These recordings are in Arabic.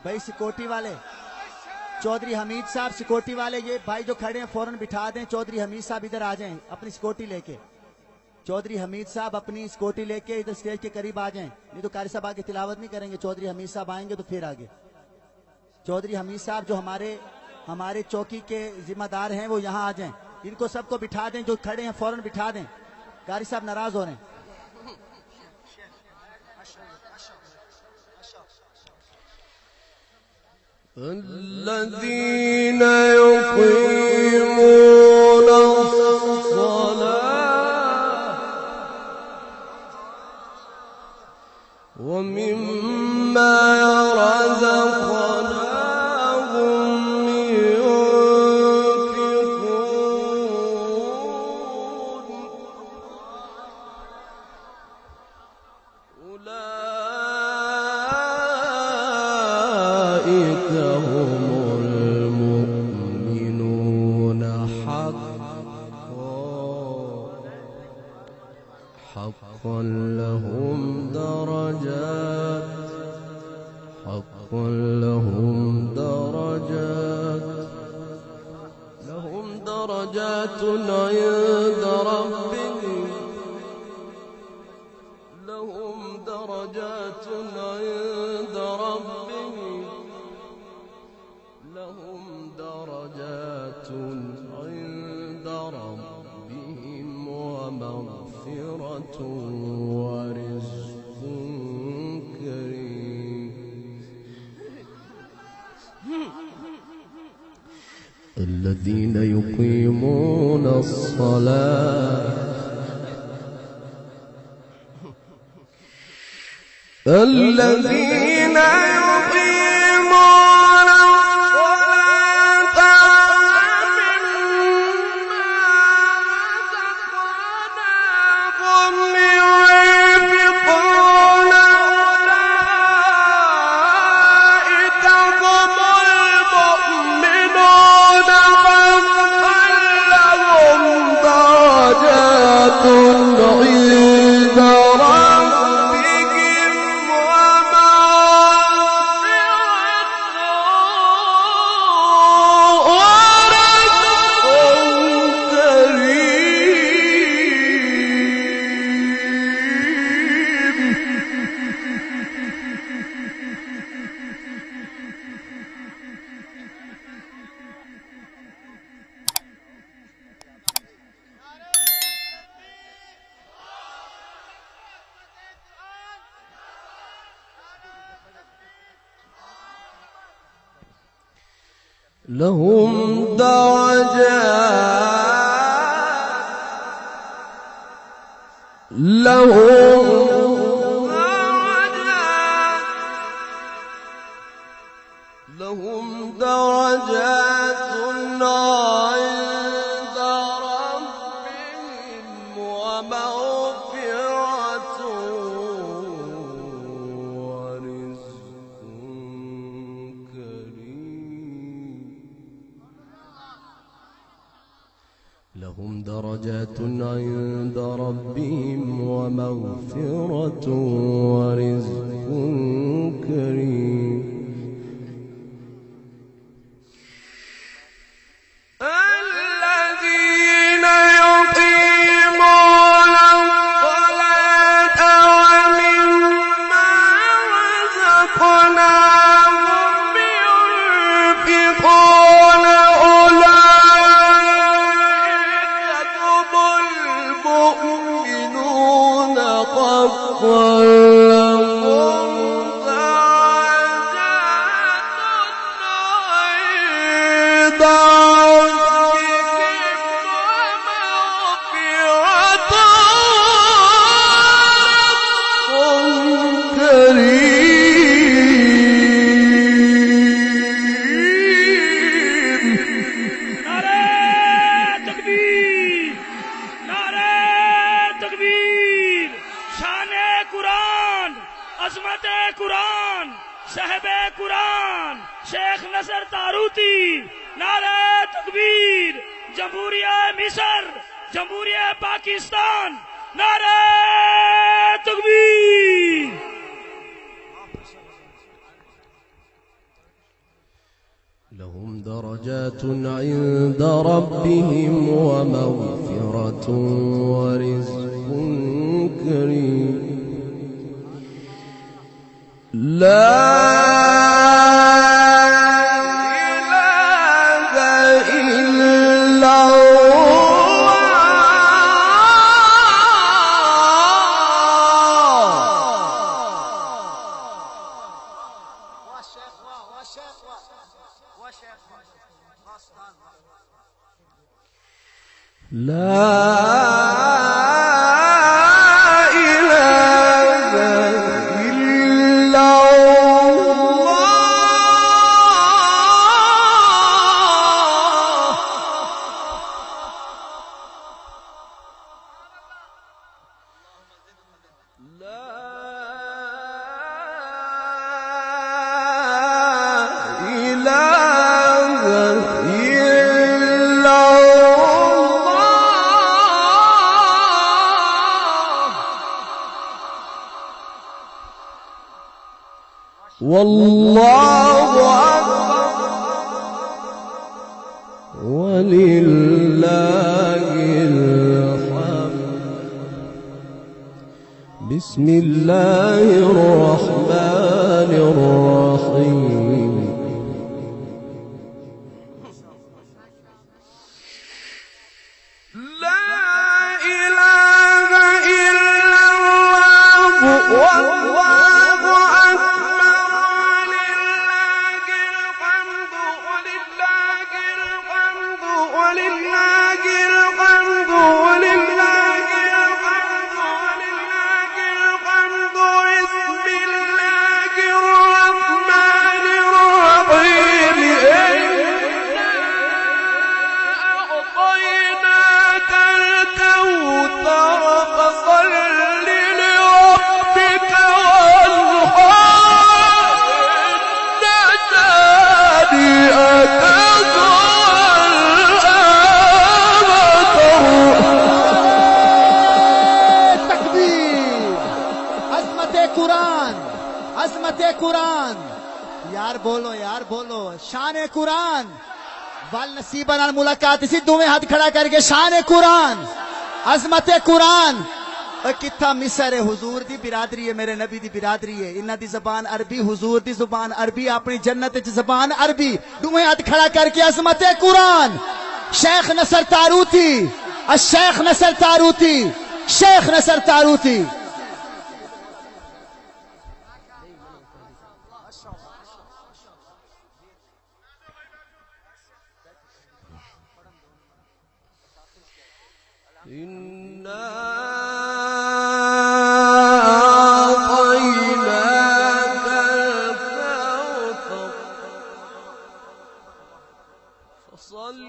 भाई सिक्योरिटी वाले, चौधरी हमीद साहब सिक्योरिटी वाले, ये भाई जो खड़े हैं फौरन बिठा दें। चौधरी हमीद साहब इधर आ जाएं अपनी सिक्योरिटी लेके। चौधरी हमीद साहब अपनी सिक्योरिटी लेके इधर स्टेज के करीब आ जाएं, नहीं तो कारी साहब आगे तिलावत नहीं करेंगे। चौधरी हमीद साहब आएंगे तो फिर आगे। चौधरी हमीद साहब जो हमारे चौकी के जिम्मेदार हैं वो यहाँ आ जाएं। इनको सबको बिठा दें, जो खड़े हैं फौरन बिठा दें। कारी साहब नाराज हो रहे हैं। الذين يقيمون الصلاة ومما رزقناهم ينفقون أولئك هم المؤمنون حقا لهم درجات عند ربهم لهم درجات عند ربهم ومغفرة ورزق كريم. الذين يقيمون الصلاة الذين يقيمون الصلاة ومما رزقناهم لهم درجات عند ربهم ومغفرة ورزق كريم. لهم درجات عند ربهم ومغفرة ورزق كريم. الذين يقيمون الصلاة ومما رزقناهم ينفقون أولئك هم المؤمنون حقا لهم درجات कुरान साहिबे कुरान शेख नसर तारूती, नारे तकबीर, जमहूरिया मिस्र, जमहूरिया पाकिस्तान, नारे तकबीर। درجات عند ربهم ومغفرة ورزق كريم لا إله إلا والله أكبر ولله الحمد. بسم الله الرحمن الرحيم. لا إله إلا الله والله أكبر ولله الحمد ولله الحمد ولله الحمد ولله الحمد ولله الحمد. بسم الله الرحمن الرحيم. إنا أعطيناك الكوثر فصل لربك وانحر إن شانئك هو الأبتر. تکبیر. عظمت قرآن، عظمت قرآن. यार बोलो शान कुरान वाल नसीबन अल मुलाकात. इसी दोवें हाथ खड़ा करके शान कुरान, अजमत कुरान. किथा मिसर है हुजूर दी बिरादरी है, मेरे नबी दी बिरादरी है. इन्हां दी ज़बान अरबी, हुजूर दी ज़बान अरबी, अपनी जन्नत च ज़बान अरबी. दोवें हाथ खड़ा करके अजमत कुरान. शेख नसर तारूती, शेख नसर तारूती, शेख नसर तारूती. إنا أعطيناك الكوثر فصل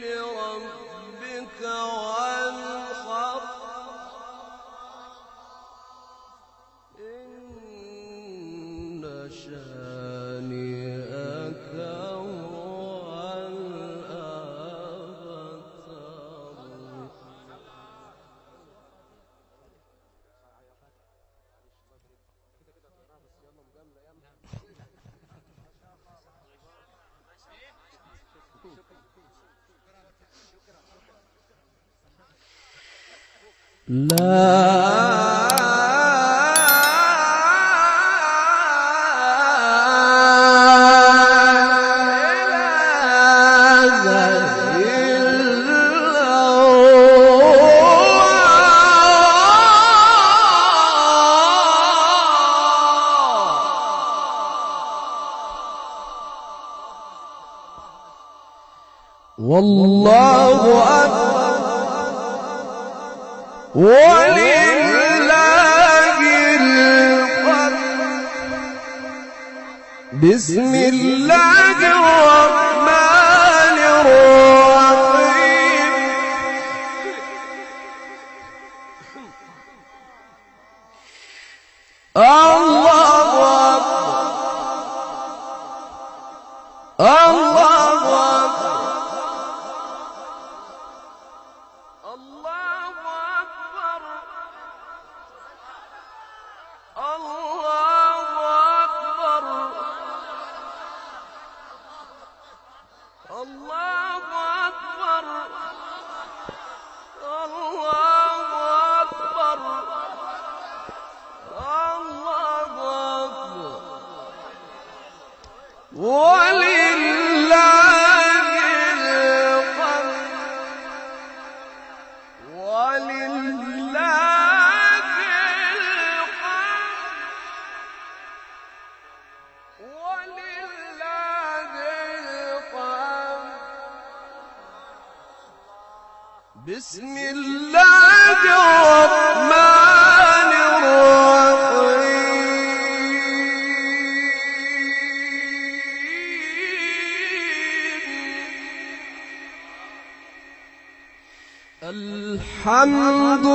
لربك وانحر إن شانئك هو الأبتر. والله أكبر ولله الحمد. بسم الله الرحمن الرحيم. الله أكبر الله أكبر الله أكبر الله أكبر بسم الله الرحمن الرحيم الحمد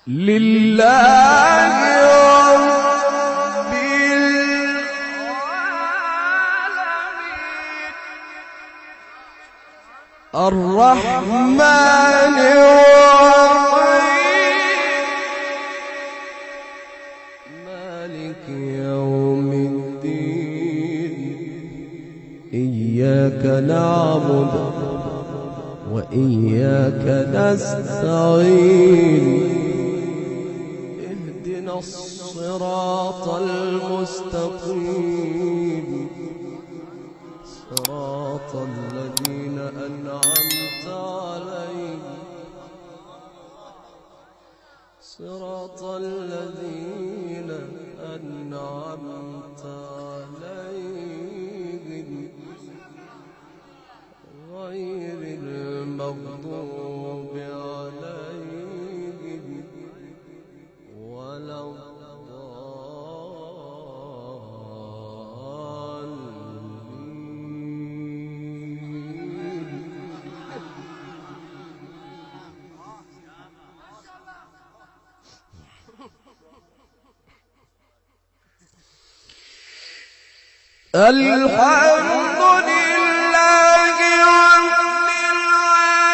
لله الرحمن الرحيم مالك يوم الدين إياك نعبد وإياك نستعين اهدنا الصراط المستقيم صراط الذين أنعمت عليهم صراط الذين أنعمت عليهم غير المغضوب عليهم ولا الحمد لله رب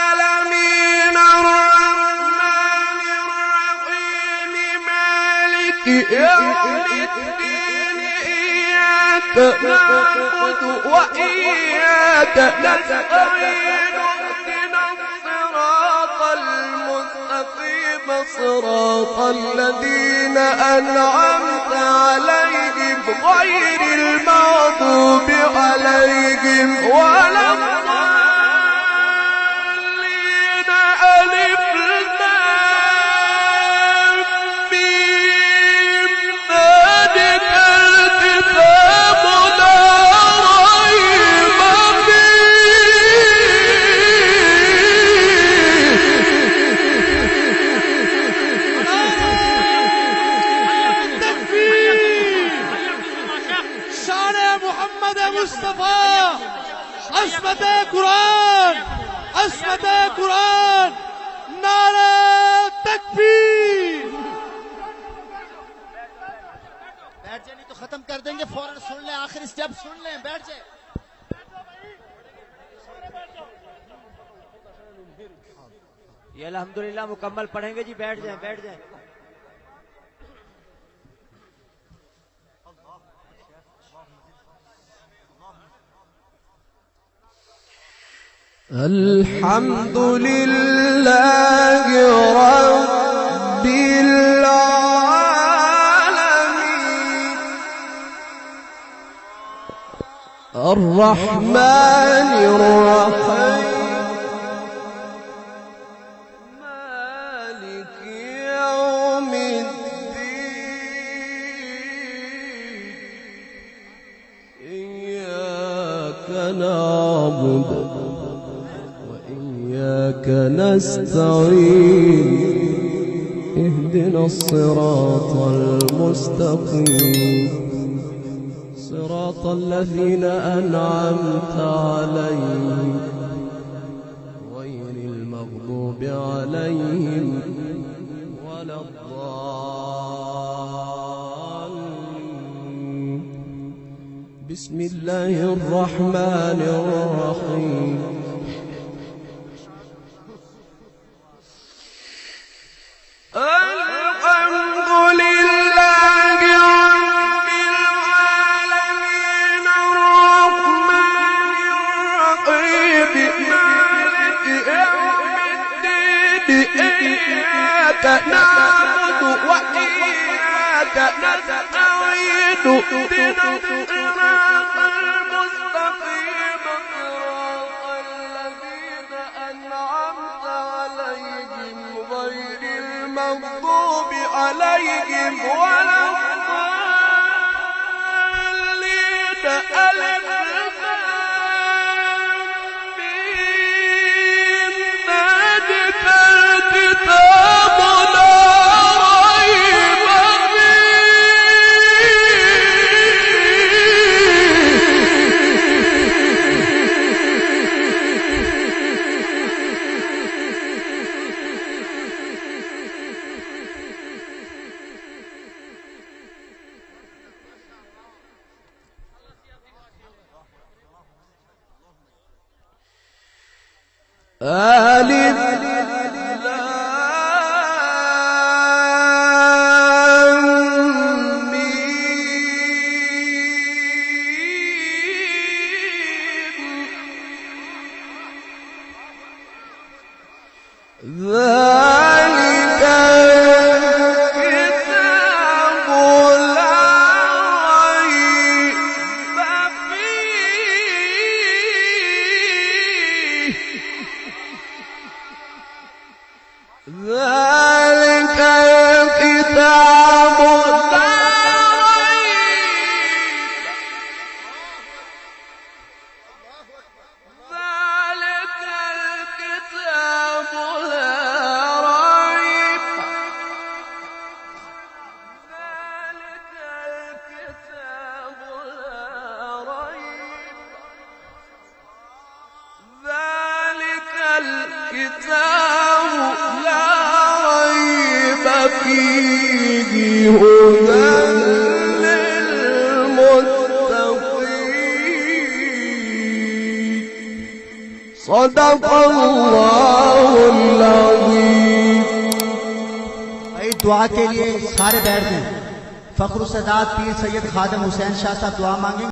العالمين الرحمن الرحيم مالك يوم الدين إياك نعبد وإياك نستعين اهدنا الصراط المستقيم صراط الذين أنعمت عليهم غير المغضوب عليهم ولا الضالين ألف لام ميم ذلك الكتاب لا ريب مصطفى عصمت قرآن عصمت قرآن نعرہ تکبیر بیٹھ جائے نہیں تو ختم کر دیں گے فوراً سن لیں آخری سٹیپ سن لیں بیٹھ جائے یہ الحمدللہ مکمل پڑھیں گے جی بیٹھ جائیں بیٹھ جائیں الحمد لله رب العالمين الرحمن الرحيم مالك يوم الدين إياك نعبد وإياك نستعين اهدنا الصراط المستقيم صراط الذين أنعمت عليهم غير المغضوب عليهم ولا الضالين بسم الله الرحمن الرحيم الحمد لله رب العالمين الرحمن الرحيم مالك يوم الدين إياك نعبد وإياك نستعين اهدنا عليهم ولا الضالين ألف ذلك الكتاب لا ريب ألف لام ميم ذلك الكتاب لا ريب فيه ذلك الكتاب لا ريب ذلك الكتاب لا ريب ذلك الكتاب لا ريب ذلك الكتاب لا ريب فيه هدى للمتقين صدق الله العظيم भाई दुआ के लिए सारे बैठ जाएं। फखरुस्सादात पीर सैयद खादिम हुसैन शाह साहब दुआ मांगे।